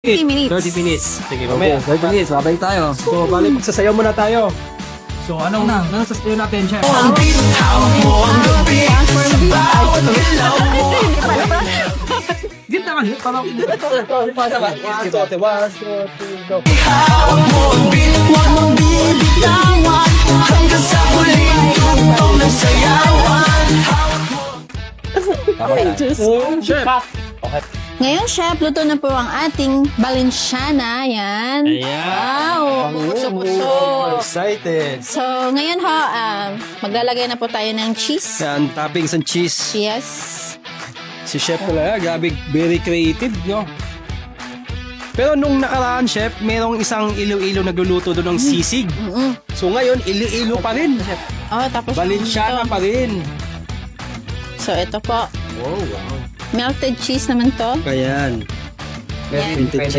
30 minutes. 30 minutes. Sige, Okay, mamaya. 30 minutes, babay tayo. So, balik, magsasayaw muna tayo. So, anong sasayaw natin, Chef? Git naman, git parang... Chef! Ngayon, chef, luto na po ang ating Valenciana. Yan. Wow. Puso-puso. Excited. So, ngayon ho, maglalagay na po tayo ng cheese. Yan, toppings and cheese. Yes. Si Chef talaga, gabi, very creative, no? Pero nung nakaraan, Chef, merong isang Iloilo nagluluto doon ng sisig. So ngayon, Iloilo pa rin, Chef. Oh, tapos Valenciana ito. pa rin. So, ito po. Oh, wow. Melted cheese naman to. Ayan. Yan. Melted